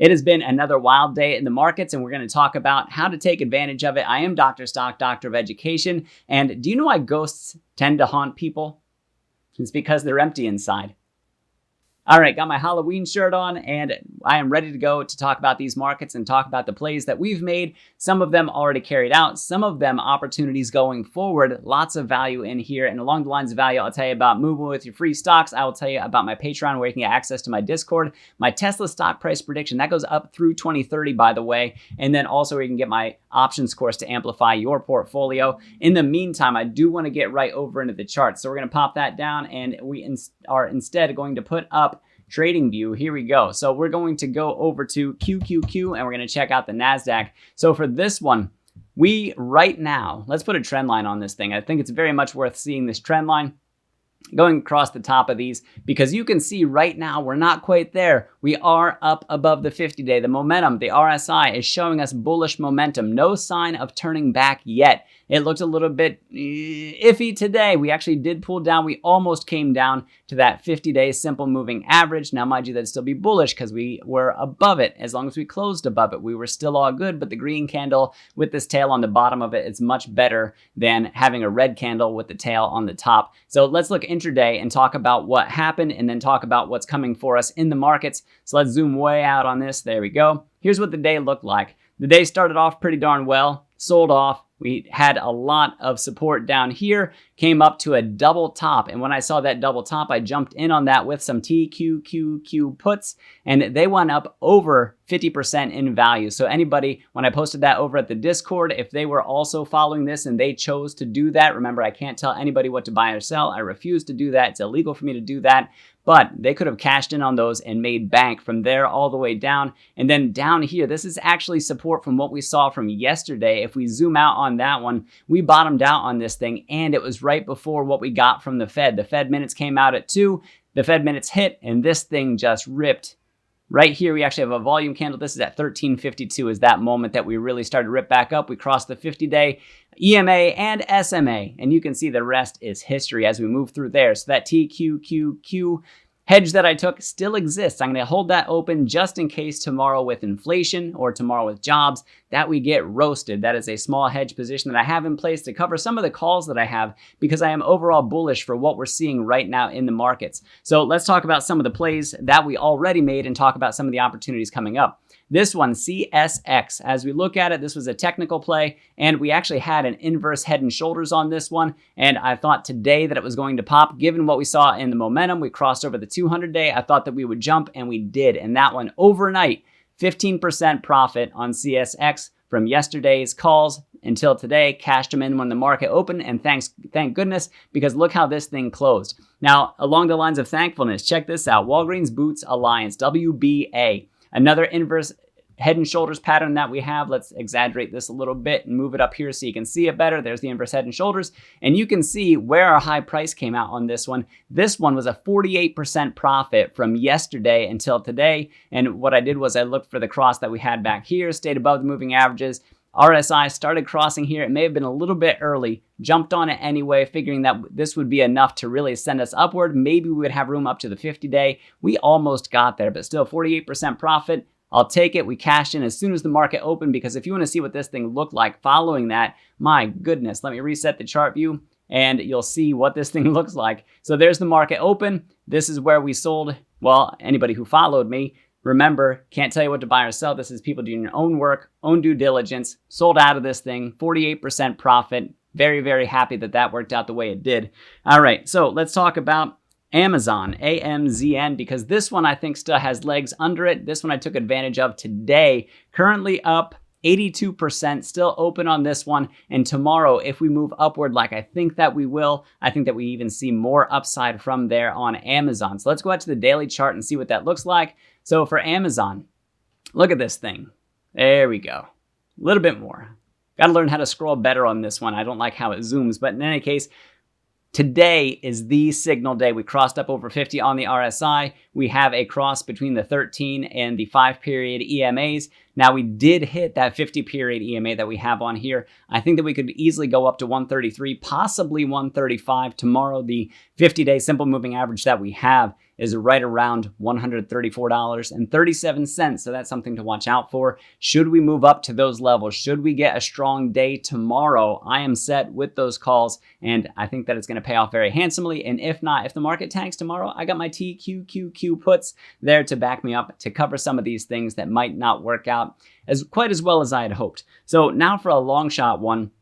It has been another wild day in the markets, and we're going to talk about how to take advantage of it. I am Dr. Stock, Doctor of Education, and do you know why ghosts tend to haunt people? It's because they're empty inside. All right, got my Halloween shirt on, and I am ready to go to talk about these markets and talk about the plays that we've made. Some of them already carried out, some of them opportunities going forward. Lots of value in here, and along the lines of value, I'll tell you about moving with your free stocks. I will tell you about my Patreon where you can get access to my Discord, my Tesla stock price prediction. That goes up through 2030, by the way, and then also where you can get my options course to amplify your portfolio. In the meantime, I do want to get right over into the charts. So we're going to pop that down, and we are instead going to put up Trading View. Here we go. So we're going to go over to QQQ and we're going to check out the NASDAQ. So for this one, right now, let's put a trend line on this thing. I think it's very much worth seeing this trend line going across the top of these, because you can see right now we're not quite there. We are up above the 50-day. The momentum, the RSI, is showing us bullish momentum. No sign of turning back yet. It looked a little bit iffy today. We actually did pull down. We almost came down to that 50-day simple moving average. Now, mind you, that'd still be bullish because we were above it. As long as we closed above it, we were still all good. But the green candle with this tail on the bottom of it is much better than having a red candle with the tail on the top. So let's look intraday and talk about what happened and then talk about what's coming for us in the markets. So let's zoom way out on this. There we go. Here's what the day looked like. The day started off pretty darn well, sold off. We had a lot of support down here, came up to a double top. And when I saw that double top, I jumped in on that with some TQQQ puts, and they went up over 50% in value. So anybody, when I posted that over at the Discord, if they were also following this and they chose to do that, remember, I can't tell anybody what to buy or sell. I refuse to do that. It's illegal for me to do that. But they could have cashed in on those and made bank from there all the way down. And then down here, this is actually support from what we saw from yesterday. If we zoom out on that one, we bottomed out on this thing, and it was right before what we got from the Fed. The Fed minutes came out at 2. The Fed minutes hit, and this thing just ripped. Right here, we actually have a volume candle. This is at 1352 is that moment that we really started to rip back up. We crossed the 50-day EMA and SMA, and you can see the rest is history as we move through there. So that TQQQ hedge that I took still exists. I'm going to hold that open just in case tomorrow with inflation or tomorrow with jobs that we get roasted. That is a small hedge position that I have in place to cover some of the calls that I have, because I am overall bullish for what we're seeing right now in the markets. So let's talk about some of the plays that we already made and talk about some of the opportunities coming up. This one, CSX, as we look at it, this was a technical play, and we actually had an inverse head and shoulders on this one, and I thought today that it was going to pop. Given what we saw in the momentum, we crossed over the 200-day. I thought that we would jump, and we did, and that one overnight, 15% profit on CSX from yesterday's calls until today. Cashed them in when the market opened, and thank goodness, because look how this thing closed. Now, along the lines of thankfulness, check this out. Walgreens Boots Alliance, WBA. Another inverse head and shoulders pattern that we have. Let's exaggerate this a little bit and move it up here so you can see it better. There's the inverse head and shoulders. And you can see where our high price came out on this one. This one was a 48% profit from yesterday until today. And what I did was I looked for the cross that we had back here, stayed above the moving averages. RSI started crossing here. It may have been a little bit early. Jumped on it anyway, figuring that this would be enough to really send us upward. Maybe we would have room up to the 50-day. We almost got there, but still 48% profit. I'll take it. We cashed in as soon as the market opened, because if you want to see what this thing looked like following that, my goodness, let me reset the chart view and you'll see what this thing looks like. So there's the market open. This is where we sold. Well, anybody who followed me, remember, can't tell you what to buy or sell. This is people doing your own work, own due diligence. Sold out of this thing, 48% profit. Very, very happy that that worked out the way it did. All right, so let's talk about Amazon, AMZN, because this one I think still has legs under it. This one I took advantage of today. Currently up 82%, still open on this one. And tomorrow, if we move upward like I think that we will, I think that we even see more upside from there on Amazon. So let's go out to the daily chart and see what that looks like. So for Amazon, look at this thing. There we go. A little bit more. Got to learn how to scroll better on this one. I don't like how it zooms, but in any case, today is the signal day. We crossed up over 50 on the RSI. We have a cross between the 13 and the 5-period EMAs. Now, we did hit that 50-period EMA that we have on here. I think that we could easily go up to 133, possibly 135 tomorrow. The 50-day simple moving average that we have is right around $134.37. So that's something to watch out for. Should we move up to those levels? Should we get a strong day tomorrow? I am set with those calls, and I think that it's going to pay off very handsomely. And if not, if the market tanks tomorrow, I got my TQQQ puts there to back me up to cover some of these things that might not work out quite as well as I had hoped. So now for a long shot one.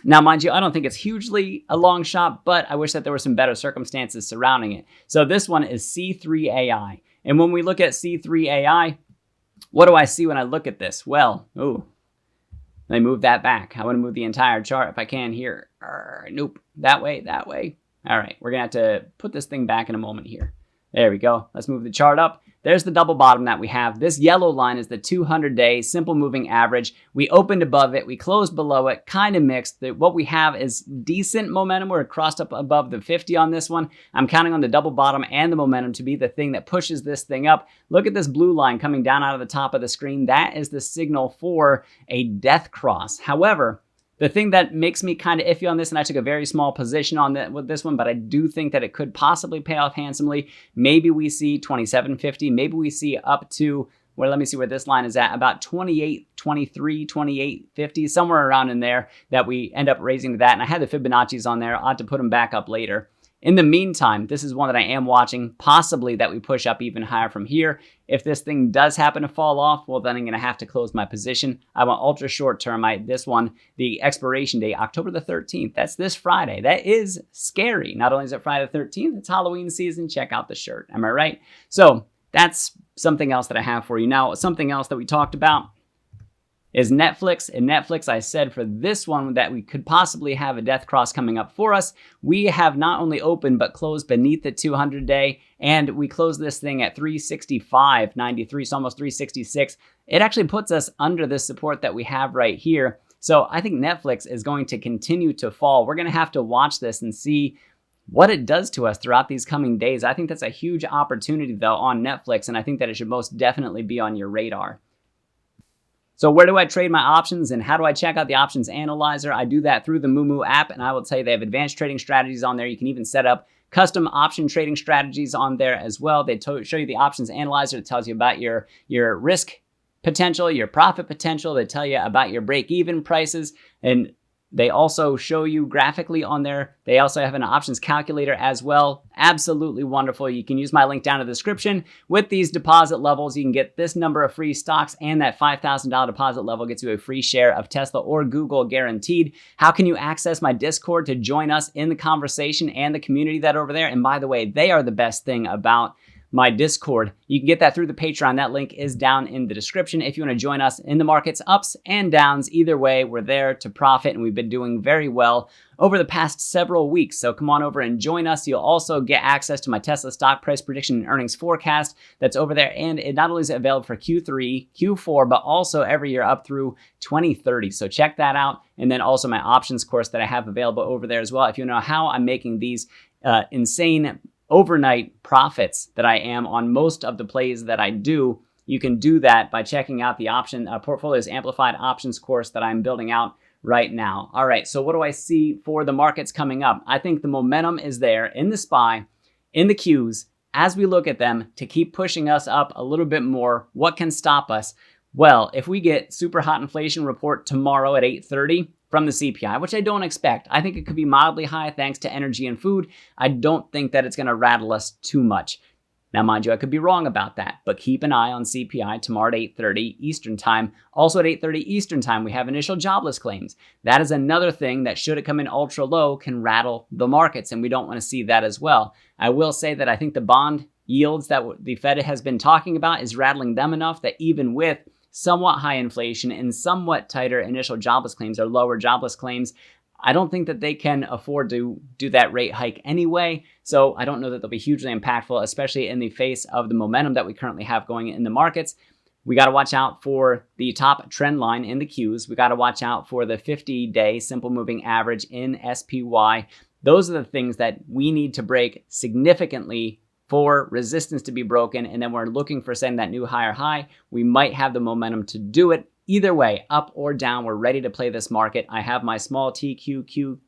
Now, mind you, I don't think it's hugely a long shot, but I wish that there were some better circumstances surrounding it. So this one is C3AI. And when we look at C3AI, what do I see when I look at this? Well, let me move that back. I want to move the entire chart if I can here. Nope, that way. All right, we're going to have to put this thing back in a moment here. There we go. Let's move the chart up. There's the double bottom that we have. This yellow line is the 200-day simple moving average. We opened above it. We closed below it, kind of mixed. What we have is decent momentum. We're crossed up above the 50 on this one. I'm counting on the double bottom and the momentum to be the thing that pushes this thing up. Look at this blue line coming down out of the top of the screen. That is the signal for a death cross. However, the thing that makes me kind of iffy on this, and I took a very small position on that with this one, but I do think that it could possibly pay off handsomely. Maybe we see 27.50. Maybe we see up to, well, let me see where this line is at, about 28.23, 28.50, somewhere around in there that we end up raising to that. And I had the Fibonacci's on there. I'll have to put them back up later. In the meantime, this is one that I am watching, possibly that we push up even higher from here. If this thing does happen to fall off, well, then I'm going to have to close my position. I want ultra short term. This one, the expiration date, October the 13th. That's this Friday. That is scary. Not only is it Friday the 13th, it's Halloween season. Check out the shirt. Am I right? So that's something else that I have for you. Now, something else that we talked about is Netflix. And Netflix, I said for this one that we could possibly have a death cross coming up for us. We have not only opened, but closed beneath the 200-day. And we closed this thing at 365.93, so almost 366. It actually puts us under this support that we have right here. So I think Netflix is going to continue to fall. We're going to have to watch this and see what it does to us throughout these coming days. I think that's a huge opportunity, though, on Netflix. And I think that it should most definitely be on your radar. So where do I trade my options and how do I check out the options analyzer? I do that through the Moomoo app, and I will tell you they have advanced trading strategies on there. You can even set up custom option trading strategies on there as well. They show you the options analyzer. It tells you about your risk potential, your profit potential. They tell you about your break-even prices, and they also show you graphically on there. They also have an options calculator as well. Absolutely wonderful. You can use my link down in the description. With these deposit levels, you can get this number of free stocks, and that $5,000 deposit level gets you a free share of Tesla or Google guaranteed. How can you access my Discord to join us in the conversation and the community that over there? And by the way, they are the best thing about my Discord. You can get that through the Patreon. That link is down in the description. If you want to join us in the markets, ups and downs, either way, we're there to profit, and we've been doing very well over the past several weeks. So come on over and join us. You'll also get access to my Tesla stock price prediction and earnings forecast that's over there. And it not only is available for Q3, Q4, but also every year up through 2030. So check that out. And then also my options course that I have available over there as well. If you know how I'm making these insane overnight profits that I am on most of the plays that I do, you can do that by checking out the option portfolios amplified options course that I'm building out right now. All right, so what do I see for the markets coming up? I think the momentum is there in the SPY, in the Qs, as we look at them to keep pushing us up a little bit more. What can stop us? Well, if we get super hot inflation report tomorrow at 8:30, from the CPI, which I don't expect. I think it could be mildly high thanks to energy and food. I don't think that it's going to rattle us too much. Now, mind you, I could be wrong about that, but keep an eye on CPI tomorrow at 8:30 Eastern Time. Also at 8:30 Eastern Time, we have initial jobless claims. That is another thing that, should it come in ultra low, can rattle the markets, and we don't want to see that as well. I will say that I think the bond yields that the Fed has been talking about is rattling them enough that even with somewhat high inflation and somewhat tighter initial jobless claims or lower jobless claims, I don't think that they can afford to do that rate hike anyway. So I don't know that they'll be hugely impactful, especially in the face of the momentum that we currently have going in the markets. We got to watch out for the top trend line in the Qs. We got to watch out for the 50-day simple moving average in SPY. Those are the things that we need to break significantly for resistance to be broken, and then we're looking for setting that new higher high, we might have the momentum to do it. Either way, up or down, we're ready to play this market. I have my small TQQQ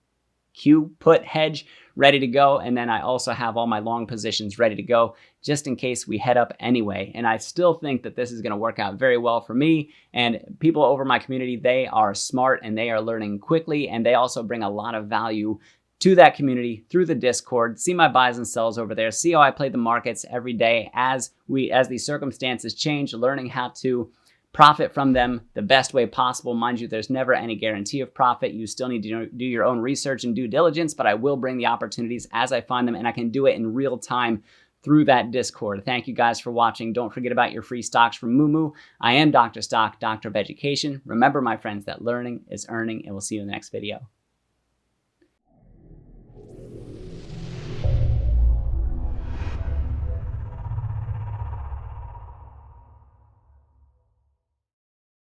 put hedge ready to go, and then I also have all my long positions ready to go just in case we head up anyway. And I still think that this is going to work out very well for me, and people over my community, they are smart and they are learning quickly, and they also bring a lot of value to that community through the Discord. See my buys and sells over there, see how I play the markets every day as these circumstances change, learning how to profit from them the best way possible. Mind you, there's never any guarantee of profit. You still need to do your own research and due diligence, but I will bring the opportunities as I find them, and I can do it in real time through that Discord. Thank you guys for watching. Don't forget about your free stocks from Moo. I am Dr. Stock, Doctor of Education. Remember, my friends, that learning is earning, and we'll see you in the next video.